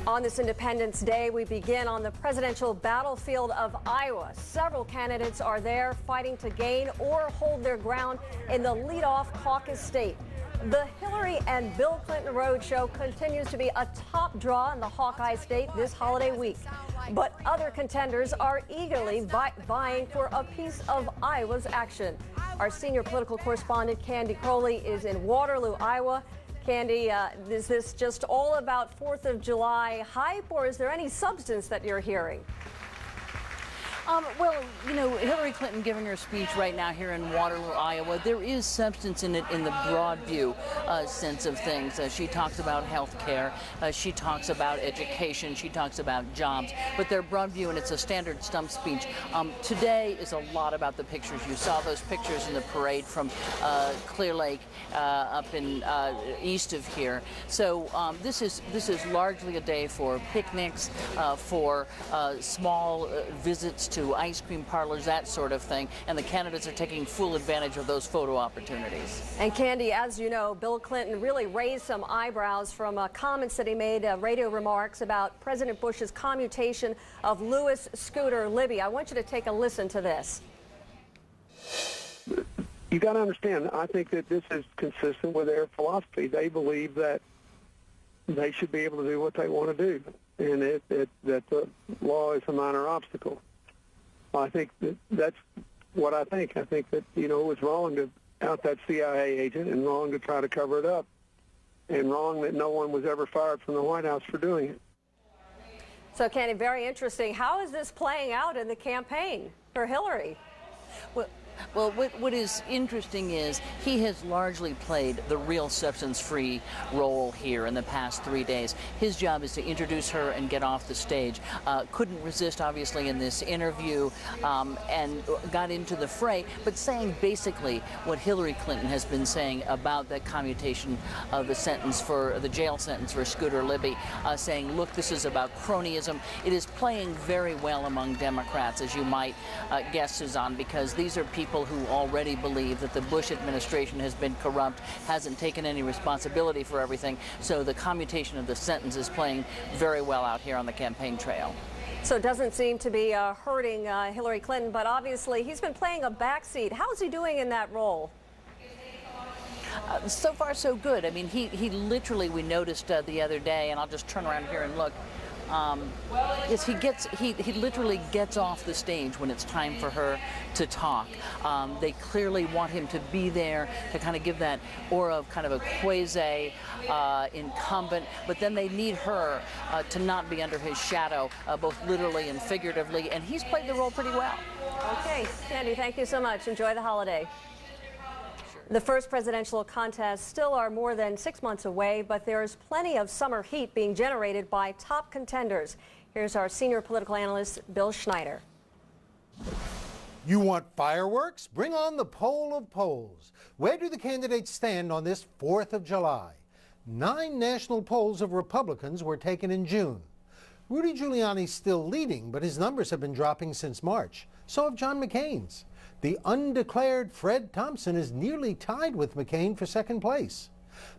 On this Independence Day, we begin on the presidential battlefield of Iowa. Several candidates are there fighting to gain or hold their ground in the leadoff caucus state. The Hillary and Bill Clinton roadshow continues to be a top draw in the Hawkeye state this holiday week. But other contenders are eagerly vying for a piece of Iowa's action. Our senior political correspondent, Candy Crowley, is in Waterloo, Iowa. Candy, is this just all about 4th of July hype, or is there any substance that you're hearing? Well, you know, Hillary Clinton giving her speech right now here in Waterloo, Iowa, there is substance in it in the broad view sense of things. She talks about health care, she talks about education, she talks about jobs, but they're broad view and it's a standard stump speech. Today is a lot about the pictures. You saw those pictures in the parade from Clear Lake up in east of here. So this is largely a day for picnics, for small visits to ice cream parlors, that sort of thing, and the candidates are taking full advantage of those photo opportunities. And Candy, as you know, Bill Clinton really raised some eyebrows from comments that he made, radio remarks about President Bush's commutation of Louis Scooter Libby. I want you to take a listen to this. You got to understand, I think that this is consistent with their philosophy. They believe that they should be able to do what they want to do, and that the law is a minor obstacle. I think that's what I think. I think that, you know, it was wrong to out that CIA agent and wrong to try to cover it up, and wrong that no one was ever fired from the White House for doing it. So, Candy, very interesting. How is this playing out in the campaign for Hillary? Well, what is interesting is he has largely played the real substance-free role here in the past 3 days. His job is to introduce her and get off the stage. Couldn't resist, obviously, in this interview and got into the fray, but saying basically what Hillary Clinton has been saying about the commutation of the sentence for the jail sentence for Scooter Libby, saying, look, this is about cronyism. It is playing very well among Democrats, as you might guess, Suzanne, because these are people who already believe that the Bush administration has been corrupt, hasn't taken any responsibility for everything, so the commutation of the sentence is playing very well out here on the campaign trail. So it doesn't seem to be hurting Hillary Clinton, but obviously he's been playing a backseat. How's he doing in that role? So far, so good. I mean, he literally, we noticed the other day, and I'll just turn around here and look, is he literally gets off the stage when it's time for her to talk. They clearly want him to be there to kind of give that aura of kind of a quasi incumbent, but then they need her to not be under his shadow, both literally and figuratively, and he's played the role pretty well. Okay, Sandy, thank you so much. Enjoy the holiday. The first presidential contests still are more than 6 months away, but there's plenty of summer heat being generated by top contenders. Here's our senior political analyst, Bill Schneider. You want fireworks? Bring on the poll of polls. Where do the candidates stand on this 4th of July? 9 national polls of Republicans were taken in June. Rudy Giuliani's still leading, but his numbers have been dropping since March. So have John McCain's. The undeclared Fred Thompson is nearly tied with McCain for second place.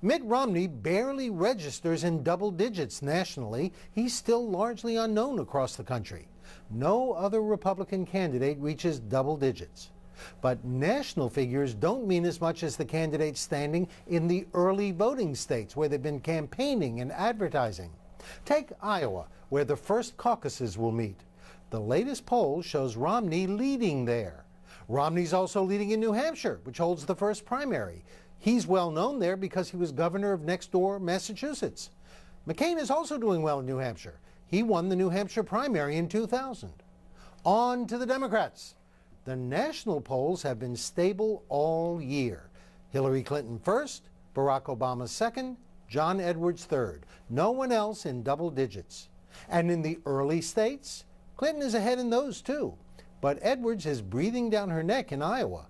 Mitt Romney barely registers in double digits nationally. He's still largely unknown across the country. No other Republican candidate reaches double digits. But national figures don't mean as much as the candidates standing in the early voting states where they've been campaigning and advertising. Take Iowa, where the first caucuses will meet. The latest poll shows Romney leading there. Romney's also leading in New Hampshire, which holds the first primary. He's well known there because he was governor of next door Massachusetts. McCain is also doing well in New Hampshire. He won the New Hampshire primary in 2000. On to the Democrats. The national polls have been stable all year. Hillary Clinton first, Barack Obama second, John Edwards third. No one else in double digits. And in the early states, Clinton is ahead in those too. But Edwards is breathing down her neck in Iowa.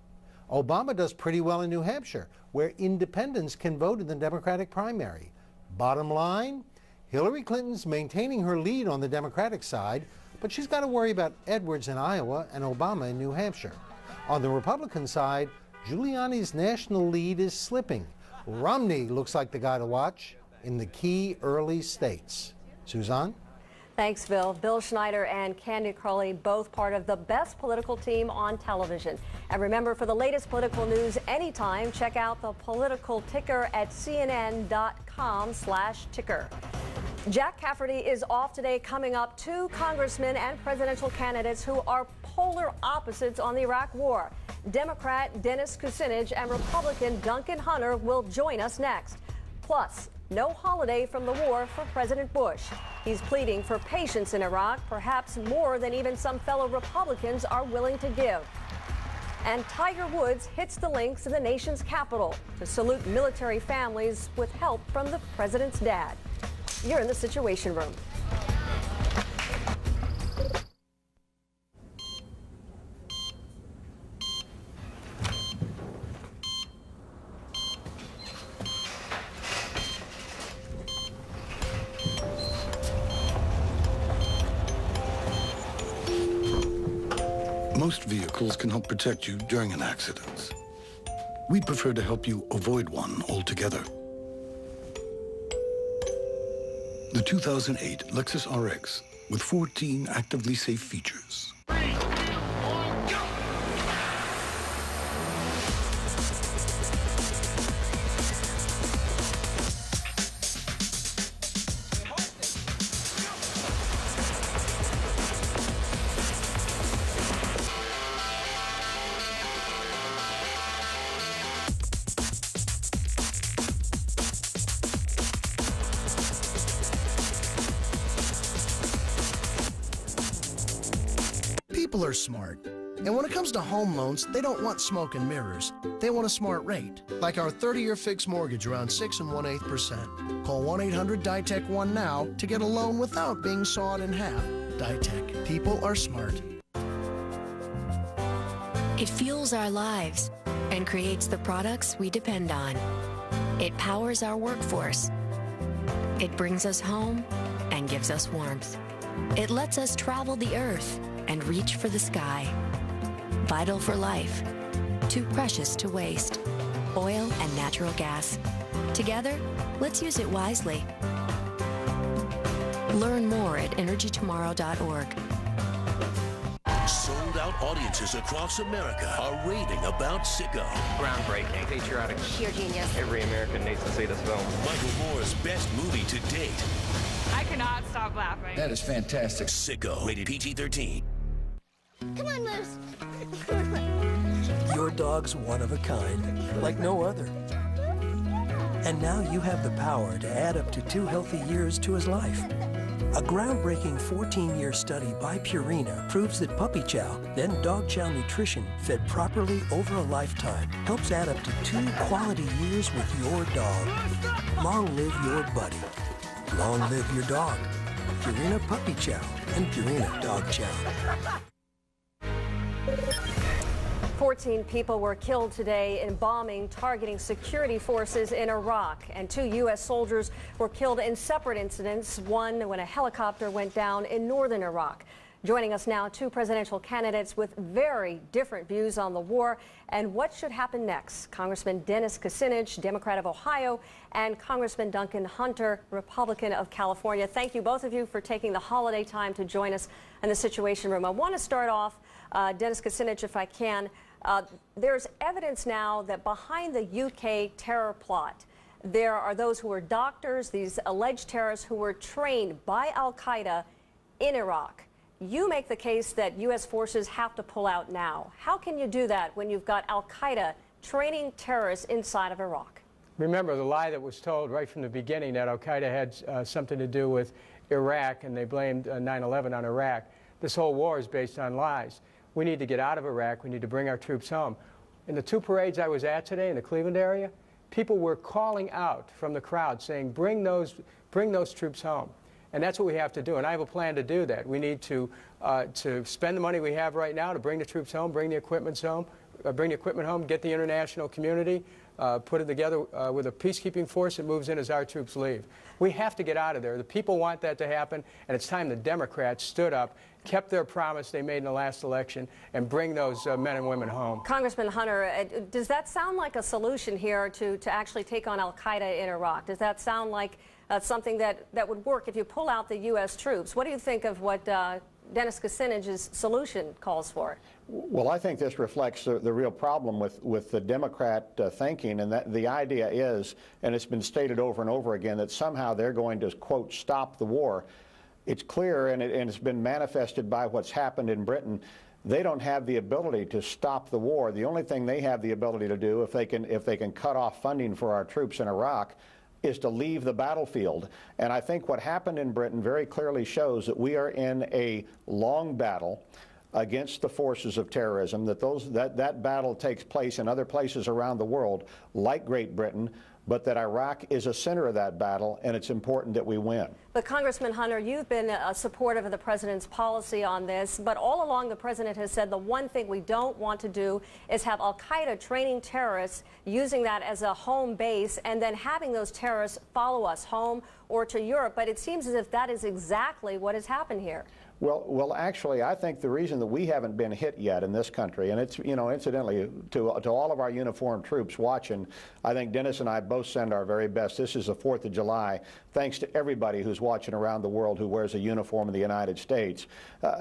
Obama does pretty well in New Hampshire, where independents can vote in the Democratic primary. Bottom line, Hillary Clinton's maintaining her lead on the Democratic side, but she's got to worry about Edwards in Iowa and Obama in New Hampshire. On the Republican side, Giuliani's national lead is slipping. Romney looks like the guy to watch in the key early states. Suzanne? Thanks, Bill. Bill Schneider and Candy Crowley, both part of the best political team on television. And remember, for the latest political news anytime, check out the political ticker at cnn.com/ticker. Jack Cafferty is off today. Coming up, two congressmen and presidential candidates who are polar opposites on the Iraq War. Democrat Dennis Kucinich and Republican Duncan Hunter will join us next. Plus, no holiday from the war for President Bush. He's pleading for patience in Iraq, perhaps more than even some fellow Republicans are willing to give. And Tiger Woods hits the links in the nation's capital to salute military families with help from the president's dad. You're in the Situation Room. Most vehicles can help protect you during an accident. We prefer to help you avoid one altogether. The 2008 Lexus RX with 14 actively safe features. 3, 2, 1, go! People are smart. And when it comes to home loans, they don't want smoke and mirrors. They want a smart rate, like our 30-year fixed mortgage around 6 1/8%. Call 1-800-DITEC-1 now to get a loan without being sawed in half. DITEC. People are smart. It fuels our lives and creates the products we depend on. It powers our workforce. It brings us home and gives us warmth. It lets us travel the earth and reach for the sky. Vital for life, too precious to waste. Oil and natural gas. Together, let's use it wisely. Learn more at energytomorrow.org. Sold-out audiences across America are raving about Sicko. Groundbreaking, patriotic, Pure genius. Every American needs to see this film. Michael Moore's best movie to date. I cannot stop laughing. That is fantastic. Sicko, rated PG-13. Come on, Moose. Your dog's one of a kind, like no other. And now you have the power to add up to 2 healthy years to his life. A groundbreaking 14-year study by Purina proves that Puppy Chow, then Dog Chow Nutrition, fed properly over a lifetime, helps add up to 2 quality years with your dog. Long live your buddy. Long live your dog. Purina Puppy Chow and Purina Dog Chow. 14 people were killed today in bombing targeting security forces in Iraq, and 2 U.S. soldiers were killed in separate incidents, one when a helicopter went down in northern Iraq. Joining us now, 2 presidential candidates with very different views on the war and what should happen next. Congressman Dennis Kucinich, Democrat of Ohio, and Congressman Duncan Hunter, Republican of California. Thank you, both of you, for taking the holiday time to join us in the Situation Room. I want to start off, Dennis Kucinich, if I can. There's evidence now that behind the UK terror plot, there are those who are doctors, these alleged terrorists who were trained by al-Qaeda in Iraq. You make the case that U.S. forces have to pull out now. How can you do that when you've got al-Qaeda training terrorists inside of Iraq? Remember the lie that was told right from the beginning that al-Qaeda had something to do with Iraq, and they blamed 9/11 on Iraq. This whole war is based on lies. We need to get out of Iraq. We need to bring our troops home. In the 2 parades I was at today in the Cleveland area, people were calling out from the crowd saying, bring those troops home. And that's what we have to do, and I have a plan to do that. We need to spend the money we have right now to bring the troops home, bring the equipment home, get the international community, put it together with a peacekeeping force that moves in as our troops leave. We have to get out of there. The people want that to happen, and it's time the Democrats stood up, kept their promise they made in the last election, and bring those men and women home. Congressman Hunter, does that sound like a solution here to actually take on al-Qaeda in Iraq? Does that sound like something that would work if you pull out the U.S. troops. What do you think of what Dennis Kucinich's solution calls for? Well, I think this reflects the real problem with the Democrat thinking, and that the idea is, and it's been stated over and over again, that somehow they're going to, quote, stop the war. It's clear, and it's been manifested by what's happened in Britain. They don't have the ability to stop the war. The only thing they have the ability to do, if they can cut off funding for our troops in Iraq, is to leave the battlefield. And I think what happened in Britain very clearly shows that we are in a long battle against the forces of terrorism, that battle takes place in other places around the world, like Great Britain, but that Iraq is a center of that battle, and it's important that we win. But Congressman Hunter, you've been supportive of the president's policy on this, but all along the president has said the one thing we don't want to do is have al-Qaeda training terrorists, using that as a home base, and then having those terrorists follow us home or to Europe. But it seems as if that is exactly what has happened here. Well, actually, I think the reason that we haven't been hit yet in this country, and it's, you know, incidentally, to all of our uniformed troops watching, I think Dennis and I both send our very best. This is the 4th of July. Thanks to everybody who's watching around the world who wears a uniform in the United States.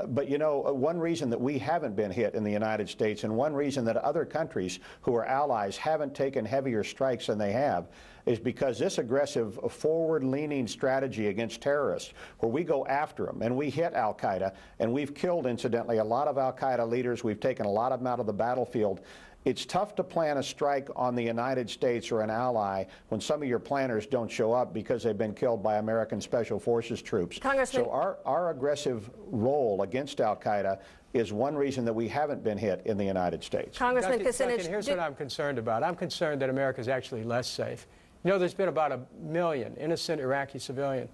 But, you know, one reason that we haven't been hit in the United States, and one reason that other countries who are allies haven't taken heavier strikes than they have, is because this aggressive forward-leaning strategy against terrorists, where we go after them and we hit al-Qaeda, and we've killed, incidentally, a lot of al-Qaeda leaders. We've taken a lot of them out of the battlefield. It's tough to plan a strike on the United States or an ally when some of your planners don't show up because they've been killed by American Special Forces troops. Congressman, so our aggressive role against al-Qaeda is one reason that we haven't been hit in the United States. Congressman Kucinich, here's what I'm concerned about. I'm concerned that America is actually less safe. You know, there's been about 1 million innocent Iraqi civilians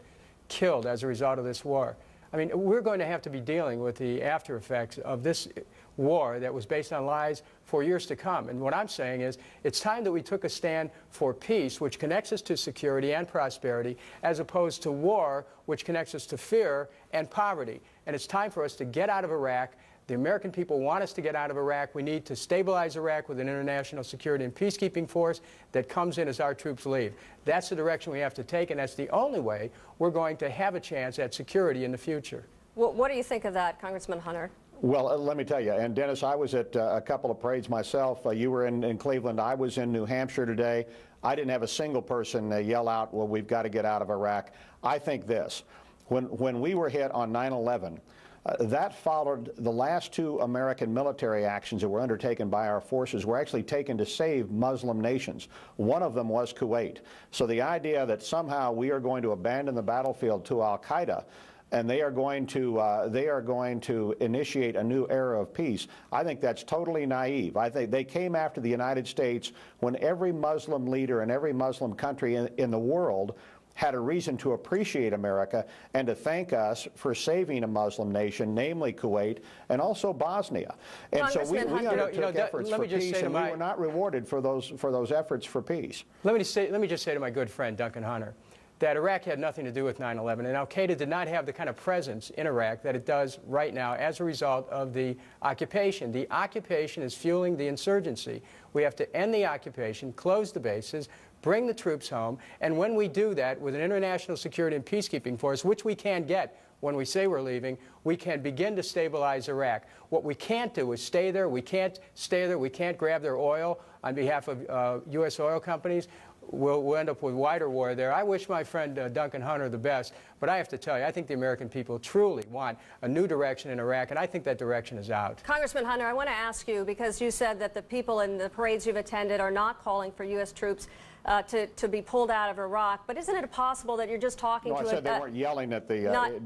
killed as a result of this war. I mean, we're going to have to be dealing with the after effects of this war that was based on lies for years to come. And what I'm saying is it's time that we took a stand for peace, which connects us to security and prosperity, as opposed to war, which connects us to fear and poverty. And it's time for us to get out of Iraq. The American people want us to get out of Iraq. We need to stabilize Iraq with an international security and peacekeeping force that comes in as our troops leave. That's the direction we have to take, and that's the only way we're going to have a chance at security in the future. Well, what do you think of that, Congressman Hunter? Well, let me tell you, and Dennis, I was at a couple of parades myself. You were in Cleveland. I was in New Hampshire today. I didn't have a single person yell out, well, we've got to get out of Iraq. I think this. When we were hit on 9/11, that followed the last 2 American military actions that were undertaken by our forces were actually taken to save Muslim nations. One of them was Kuwait. So the idea that somehow we are going to abandon the battlefield to al-Qaeda and they are going to initiate a new era of peace, I think that's totally naive. I think they came after the United States when every Muslim leader in every Muslim country in the world had a reason to appreciate America and to thank us for saving a Muslim nation, namely Kuwait, and also Bosnia. And so we undertook efforts for peace, and we were not rewarded for those efforts for peace. Let me just say to my good friend Duncan Hunter that Iraq had nothing to do with 9/11, and al-Qaeda did not have the kind of presence in Iraq that it does right now as a result of the occupation. The occupation is fueling the insurgency. We have to end the occupation, close the bases, bring the troops home, and when we do that with an international security and peacekeeping force, which we can get when we say we're leaving, we can begin to stabilize Iraq. What we can't do is stay there. We can't stay there. We can't grab their oil on behalf of U.S. oil companies. We'll end up with wider war there. I wish my friend Duncan Hunter the best, but I have to tell you, I think the American people truly want a new direction in Iraq, and I think that direction is out. Congressman Hunter, I want to ask you, because you said that the people in the parades you've attended are not calling for U.S. troops to be pulled out of Iraq, but isn't it possible that you're just talking to... No, I said they weren't yelling at the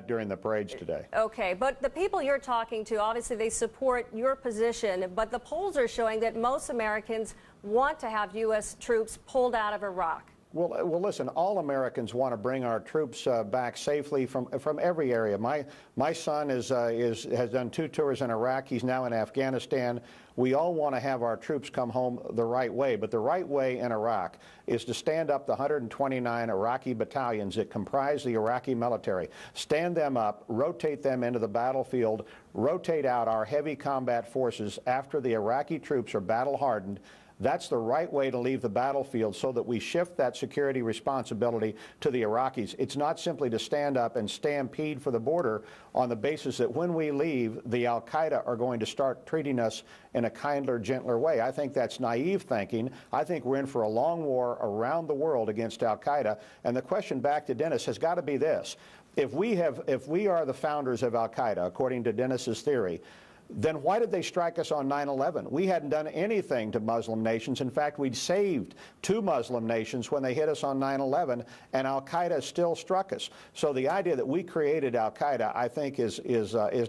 during the parades today. Okay, but the people you're talking to, obviously they support your position, but the polls are showing that most Americans want to have U.S. troops pulled out of Iraq. Well, listen, all Americans want to bring our troops back safely from every area. My son has done 2 tours in Iraq. He's now in Afghanistan. We all want to have our troops come home the right way, but the right way in Iraq is to stand up the 129 Iraqi battalions that comprise the Iraqi military, stand them up, rotate them into the battlefield, rotate out our heavy combat forces after the Iraqi troops are battle-hardened. That's the right way to leave the battlefield so that we shift that security responsibility to the Iraqis. It's not simply to stand up and stampede for the border on the basis that when we leave, the al-Qaeda are going to start treating us in a kinder, gentler way. I think that's naive thinking. I think we're in for a long war around the world against al-Qaeda. And the question back to Dennis has got to be this. If we are the founders of al-Qaeda, according to Dennis's theory, then why did they strike us on 9/11? We hadn't done anything to Muslim nations. In fact, we'd saved 2 Muslim nations when they hit us on 9/11, and al-Qaeda still struck us. So the idea that we created al-Qaeda, I think, is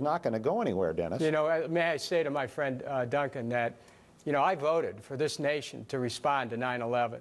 not going to go anywhere, Dennis. You know, may I say to my friend Duncan that, you know, I voted for this nation to respond to 9/11,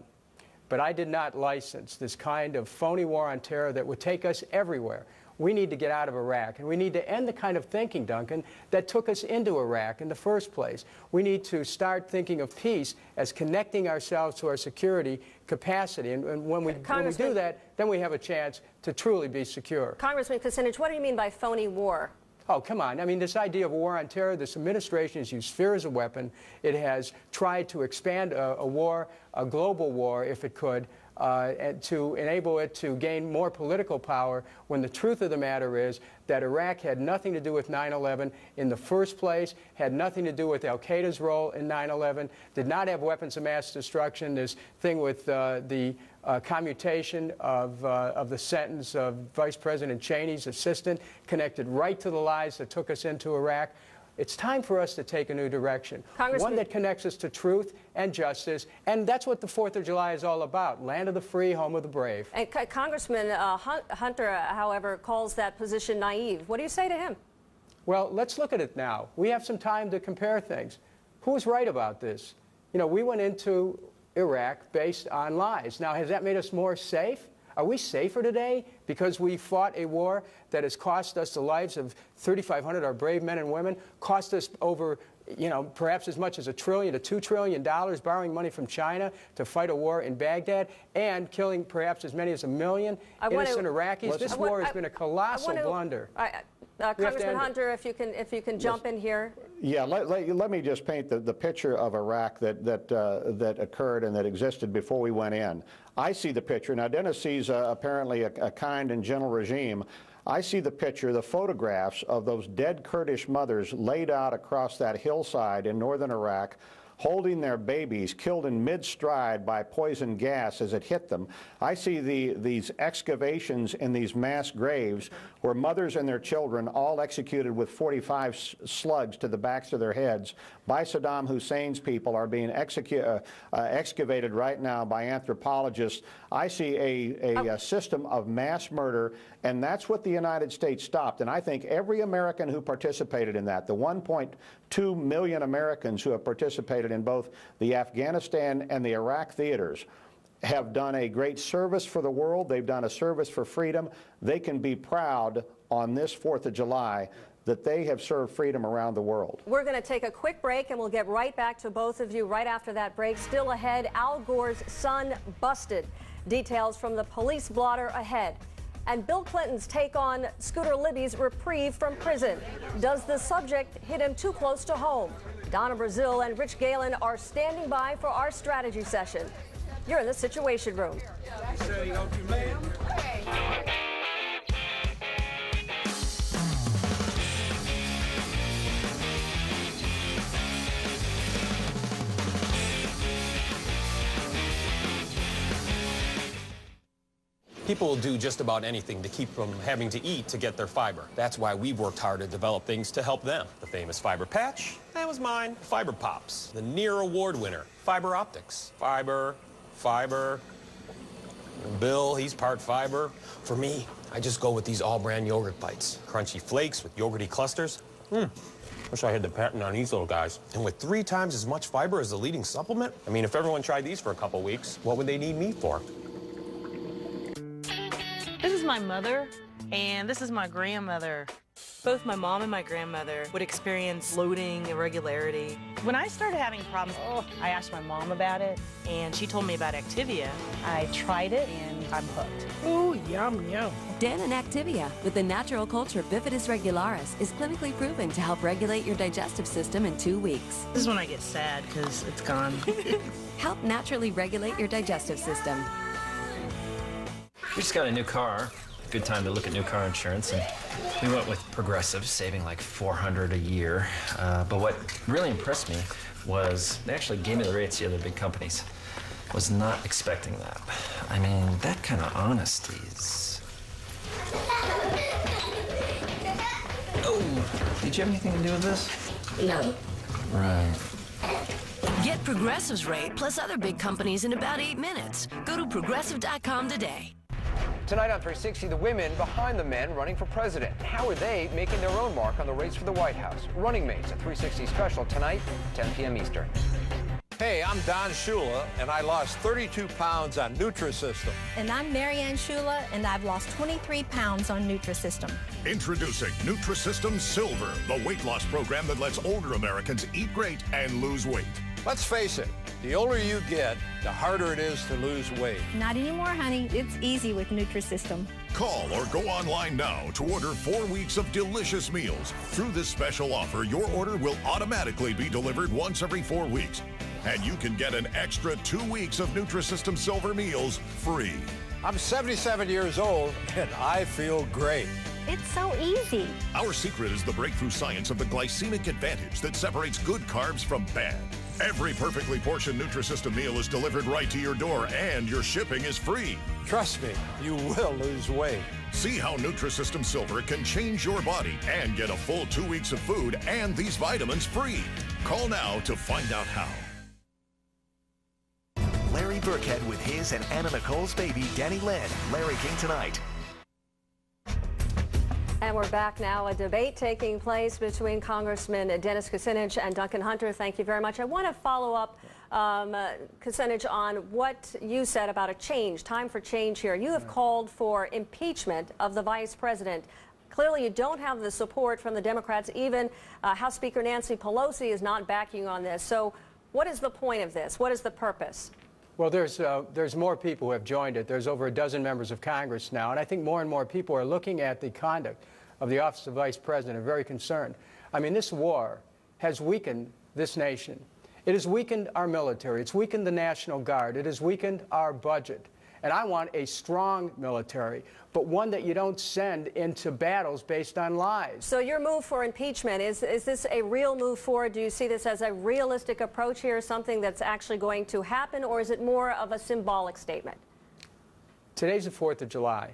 but I did not license this kind of phony war on terror that would take us everywhere. We need to get out of Iraq, and we need to end the kind of thinking, Duncan, that took us into Iraq in the first place. We need to start thinking of peace as connecting ourselves to our security capacity, and when we do that, then we have a chance to truly be secure. Congressman Kucinich, what do you mean by phony war? Oh, come on. I mean, this idea of war on terror, this administration has used fear as a weapon. It has tried to expand a war, a global war, if it could, and to enable it to gain more political power, when the truth of the matter is that Iraq had nothing to do with 9/11 in the first place, had nothing to do with al-Qaeda's role in 9/11, did not have weapons of mass destruction. This thing with the commutation of the sentence of Vice President Cheney's assistant connected right to the lies that took us into Iraq. It's time for us to take a new direction, one that connects us to truth and justice, and that's what the 4th of July is all about, land of the free, home of the brave. And Congressman Hunter, however, calls that position naive. What do you say to him? Well, let's look at it now. We have some time to compare things. Who's right about this? You know, we went into Iraq based on lies. Now, has that made us more safe? Are we safer today because we fought a war that has cost us the lives of 3,500 our brave men and women, cost us over, you know, perhaps as much as $1 trillion to $2 trillion, borrowing money from China to fight a war in Baghdad, and killing perhaps as many as 1 million innocent Iraqis? This war has been a colossal blunder. Congressman Hunter, if you can jump in here. Yeah, let me just paint the picture of Iraq that occurred and that existed before we went in. I see the picture. Now, Dennis sees apparently a kind and gentle regime. I see the picture, the photographs of those dead Kurdish mothers laid out across that hillside in northern Iraq, holding their babies, killed in mid-stride by poison gas as it hit them. I see these excavations in these mass graves where mothers and their children, all executed with 45 slugs to the backs of their heads by Saddam Hussein's people, are being excavated right now by anthropologists. I see a system of mass murder, and that's what the United States stopped. And I think every American who participated in that, the 1.2 million Americans who have participated in both the Afghanistan and the Iraq theaters, have done a great service for the world. They've done a service for freedom. They can be proud on this 4th of July that they have served freedom around the world. We're going to take a quick break, and we'll get right back to both of you right after that break. Still ahead, Al Gore's son busted. Details from the police blotter ahead. And Bill Clinton's take on Scooter Libby's reprieve from prison. Does the subject hit him too close to home? Donna Brazil and Rich Galen are standing by for our strategy session. You're in the Situation Room. People will do just about anything to keep from having to eat to get their fiber. That's why we've worked hard to develop things to help them. The famous fiber patch, that was mine. Fiber Pops, the near award winner. Fiber optics. Fiber. Bill, he's part fiber. For me, I just go with these all-brand yogurt bites. Crunchy flakes with yogurty clusters. Wish I had the patent on these little guys. And with 3 times as much fiber as the leading supplement, I mean, if everyone tried these for a couple weeks, what would they need me for? This is is my mother, and this is my grandmother. Both my mom and my grandmother would experience bloating, irregularity. When I started having problems, I asked my mom about it, and she told me about Activia. I tried it, and I'm hooked. Ooh, yum, yum. Dannon Activia, with the natural culture Bifidus regularis, is clinically proven to help regulate your digestive system in 2 weeks. This is when I get sad, because it's gone. Help naturally regulate your digestive system. We just got a new car. Good time to look at new car insurance, and we went with Progressive, saving like $400 a year. But what really impressed me was they actually gave me the rates the other big companies. Was not expecting that. I mean, that kind of honesty is... Oh, did you have anything to do with this? No. Right. Get Progressive's rate plus other big companies in about 8 minutes. Go to progressive.com today. Tonight on 360, the women behind the men running for president. How are they making their own mark on the race for the White House? Running Mates, a 360 special tonight, 10 p.m. Eastern. Hey, I'm Don Shula, and I lost 32 pounds on Nutrisystem. And I'm Marianne Shula, and I've lost 23 pounds on Nutrisystem. Introducing Nutrisystem Silver, the weight loss program that lets older Americans eat great and lose weight. Let's face it, the older you get, the harder it is to lose weight. Not anymore, honey. It's easy with Nutrisystem. Call or go online now to order 4 weeks of delicious meals. Through this special offer, your order will automatically be delivered once every 4 weeks. And you can get an extra 2 weeks of Nutrisystem Silver meals free. I'm 77 years old, and I feel great. It's so easy. Our secret is the breakthrough science of the glycemic advantage that separates good carbs from bad. Every perfectly portioned Nutrisystem meal is delivered right to your door, and your shipping is free. Trust me, you will lose weight. See how Nutrisystem Silver can change your body and get a full 2 weeks of food and these vitamins free. Call now to find out how. Larry Burkhead with his and Anna Nicole's baby, Danny Lynn. Larry King tonight. And we're back now. A debate taking place between Congressman Dennis Kucinich and Duncan Hunter. Thank you very much. I want to follow up, Kucinich, on what you said about a change, time for change here. You have called for impeachment of the vice president. Clearly, you don't have the support from the Democrats. Even House Speaker Nancy Pelosi is not backing you on this. So what is the point of this? What is the purpose? Well, there's more people who have joined it. There's over a dozen members of Congress now, and I think more and more people are looking at the conduct of the office of vice president and very concerned. I mean, this war has weakened this nation. It has weakened our military. It's weakened the National Guard. It has weakened our budget. And I want a strong military, but one that you don't send into battles based on lies. So your move for impeachment, is this a real move forward? Do you see this as a realistic approach here, something that's actually going to happen, or is it more of a symbolic statement? Today's the 4th of July.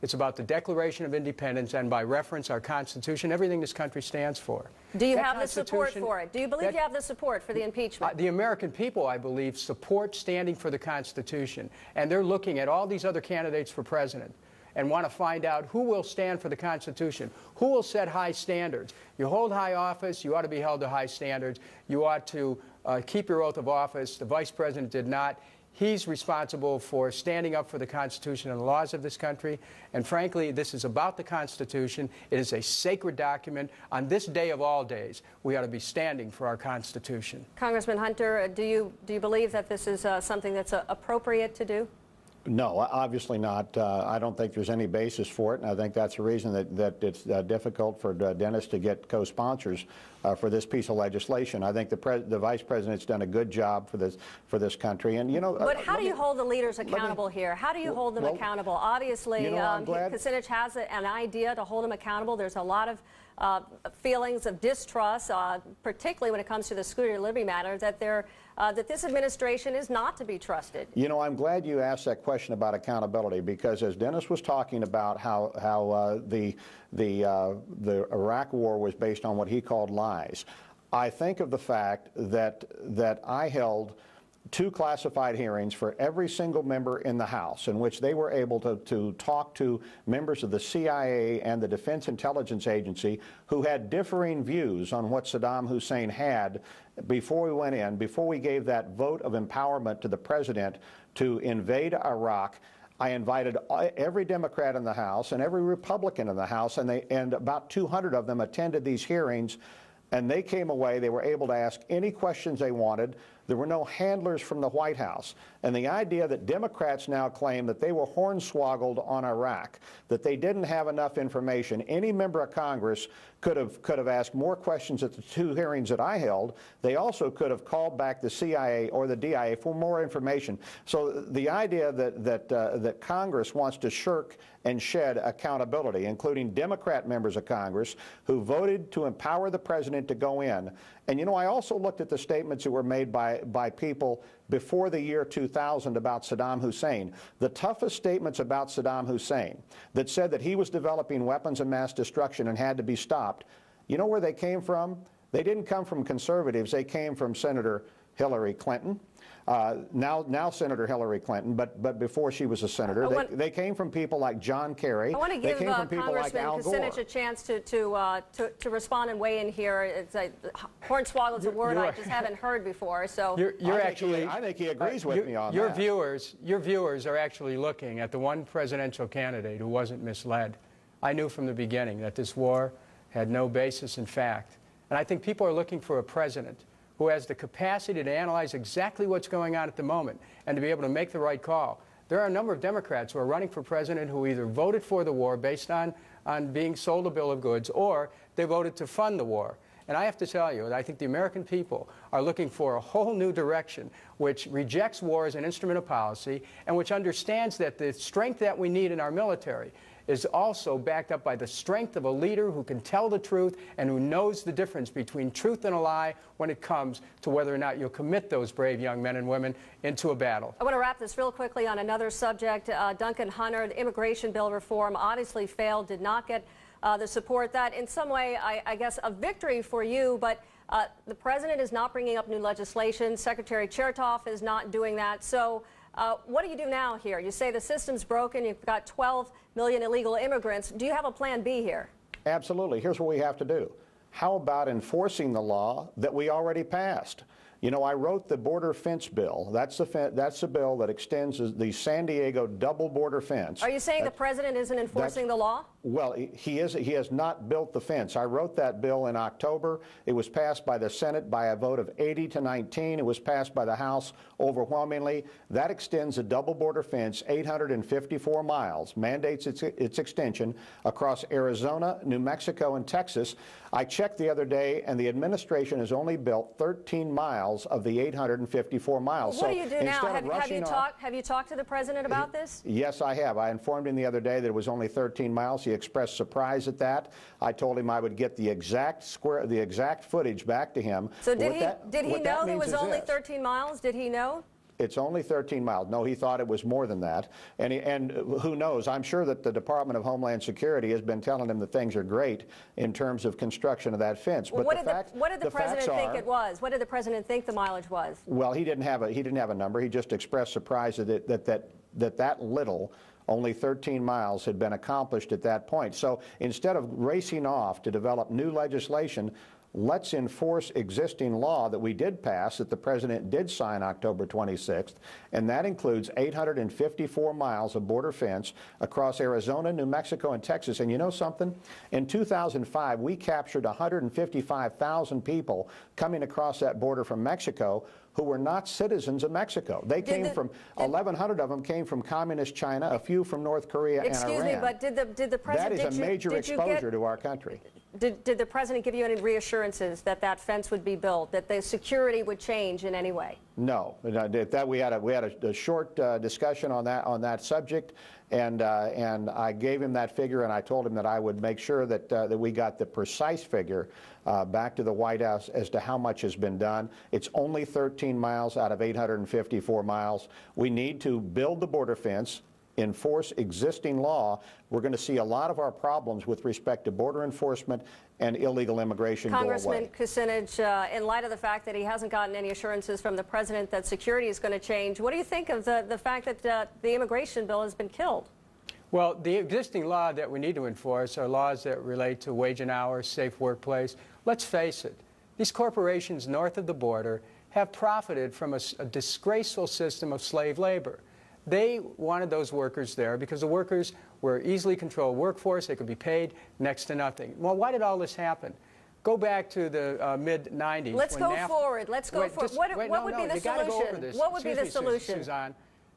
It's about the Declaration of Independence and, by reference, our Constitution, everything this country stands for. Do you have the support for it? Do you believe you have the support for the impeachment? The American people, I believe, support standing for the Constitution. And they're looking at all these other candidates for president and want to find out who will stand for the Constitution, who will set high standards. You hold high office, you ought to be held to high standards. You ought to keep your oath of office. The vice president did not. He's responsible for standing up for the Constitution and the laws of this country. And frankly, this is about the Constitution. It is a sacred document. On this day of all days, we ought to be standing for our Constitution. Congressman Hunter, do you believe that this is something that's appropriate to do? No, obviously not. I don't think there's any basis for it, and I think that's the reason that it's difficult for Dennis to get co-sponsors for this piece of legislation. I think the vice president's done a good job for this country, and you know. But how do you hold the leaders accountable here? How do you hold them accountable? Obviously, Kucinich has an idea to hold them accountable. There's a lot of feelings of distrust, particularly when it comes to the Scooter Libby matter, that this administration is not to be trusted. You know, I'm glad you asked that question about accountability, because as Dennis was talking about how the Iraq War was based on what he called lies, I think of the fact that I held 2 classified hearings for every single member in the House, in which they were able to talk to members of the CIA and the Defense Intelligence Agency who had differing views on what Saddam Hussein had before we went in, before we gave that vote of empowerment to the president to invade Iraq. I invited every Democrat in the House and every Republican in the House, and about 200 of them attended these hearings, and they came away. They were able to ask any questions they wanted. There were no handlers from the White House. And the idea that Democrats now claim that they were hornswoggled on Iraq, that they didn't have enough information. Any member of Congress could have asked more questions at the 2 hearings that I held. They also could have called back the CIA or the DIA for more information. So the idea that Congress wants to shirk and shed accountability, including Democrat members of Congress who voted to empower the president to go in. And, you know, I also looked at the statements that were made by people before the year 2000 about Saddam Hussein. The toughest statements about Saddam Hussein that said that he was developing weapons of mass destruction and had to be stopped, you know where they came from? They didn't come from conservatives. They came from Senator Hillary Clinton. Now Senator Hillary Clinton, but before she was a senator, they came from people like John Kerry. I want to give they came from people like Congressman Al Gore. Kucinich a chance to respond and weigh in here. It's hornswoggle is a word I just haven't heard before. So I think he agrees with me on that. Your viewers are actually looking at the one presidential candidate who wasn't misled. I knew from the beginning that this war had no basis in fact, and I think people are looking for a president who has the capacity to analyze exactly what's going on at the moment and to be able to make the right call. There are a number of Democrats who are running for president who either voted for the war based on being sold a bill of goods, or they voted to fund the war. And I have to tell you, I think the American people are looking for a whole new direction which rejects war as an instrument of policy and which understands that the strength that we need in our military is also backed up by the strength of a leader who can tell the truth and who knows the difference between truth and a lie when it comes to whether or not you'll commit those brave young men and women into a battle. I want to wrap this real quickly on another subject. Duncan Hunter, the immigration bill reform obviously failed, did not get the support. That in some way, I guess, a victory for you, but the president is not bringing up new legislation. Secretary Chertoff is not doing that. So what do you do now here? You say the system's broken. You've got 12 million illegal immigrants. Do you have a plan B here? Absolutely. Here's what we have to do. How about enforcing the law that we already passed? You know, I wrote the border fence bill. That's the bill that extends the San Diego double border fence. Are you saying the president isn't enforcing the law? Well, he has not built the fence. I wrote that bill in October. It was passed by the Senate by a vote of 80 to 19. It was passed by the House overwhelmingly. That extends a double border fence 854 miles, mandates its extension across Arizona, New Mexico, and Texas. I checked the other day, and the administration has only built 13 miles of the 854 miles. Well, what do you do now? Have you talked to the president about this? Yes, I have. I informed him the other day that it was only 13 miles. He expressed surprise at that. I told him I would get the exact footage back to him. So did he know it was only 13 miles? Did he know? It's only 13 miles. No, he thought it was more than that. And who knows? I'm sure that the Department of Homeland Security has been telling him that things are great in terms of construction of that fence. Well, what did the president think it was? What did the president think the mileage was? Well, he didn't have a number. He just expressed surprise that little, only 13 miles, had been accomplished at that point. So instead of racing off to develop new legislation, let's enforce existing law that we did pass, that the president did sign October 26th, and that includes 854 miles of border fence across Arizona, New Mexico, and Texas. And you know something? In 2005, we captured 155,000 people coming across that border from Mexico who were not citizens of Mexico. They came from 1,100 of them came from communist China, a few from North Korea and Iran. Excuse me, but did the president? That is a major exposure to our country. Did the president give you any reassurances that that fence would be built, that the security would change in any way? No, we had a short discussion on that subject, and I gave him that figure, and I told him that I would make sure that we got the precise figure back to the White House as to how much has been done. It's only 13 miles out of 854 miles. We need to build the border fence, enforce existing law. We're going to see a lot of our problems with respect to border enforcement and illegal immigration go away. Congressman Kucinich, in light of the fact that he hasn't gotten any assurances from the president that security is going to change, what do you think of the fact that the immigration bill has been killed? Well, the existing law that we need to enforce are laws that relate to wage and hours, safe workplace. Let's face it, these corporations north of the border have profited from a disgraceful system of slave labor. They wanted those workers there because the workers were easily controlled workforce. They could be paid next to nothing. Well, why did all this happen? Go back to the mid-'90s. Let's go forward. Let's go forward. What would be the solution? What would be the solution? Suzanne,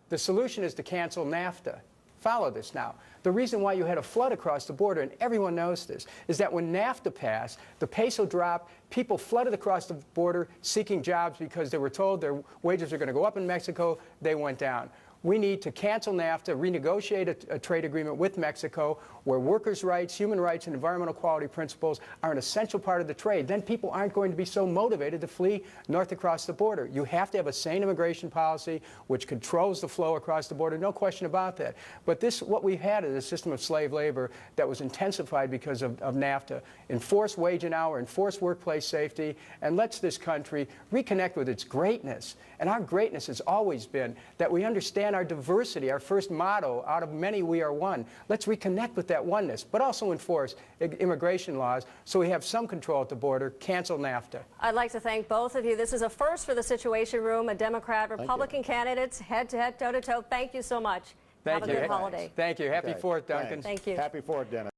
the solution is to cancel NAFTA. Follow this now. The reason why you had a flood across the border, and everyone knows this, is that when NAFTA passed, the peso dropped, people flooded across the border seeking jobs because they were told their wages are going to go up in Mexico. They went down. We need to cancel NAFTA, renegotiate a trade agreement with Mexico where workers' rights, human rights, and environmental quality principles are an essential part of the trade. Then people aren't going to be so motivated to flee north across the border. You have to have a sane immigration policy which controls the flow across the border, no question about that. But what we've had is a system of slave labor that was intensified because of NAFTA. Enforce wage and hour, enforce workplace safety, and lets this country reconnect with its greatness. And our greatness has always been that we understand our diversity, our first motto, out of many we are one. Let's reconnect with that oneness, but also enforce immigration laws so we have some control at the border, cancel NAFTA. I'd like to thank both of you. This is a first for the Situation Room, a Democrat, Republican candidates, head-to-head, toe-to-toe. Thank you so much. Thank you. Have a good holiday. Thank you. Happy 4th, Duncan. Thank you. Happy 4th, Dennis.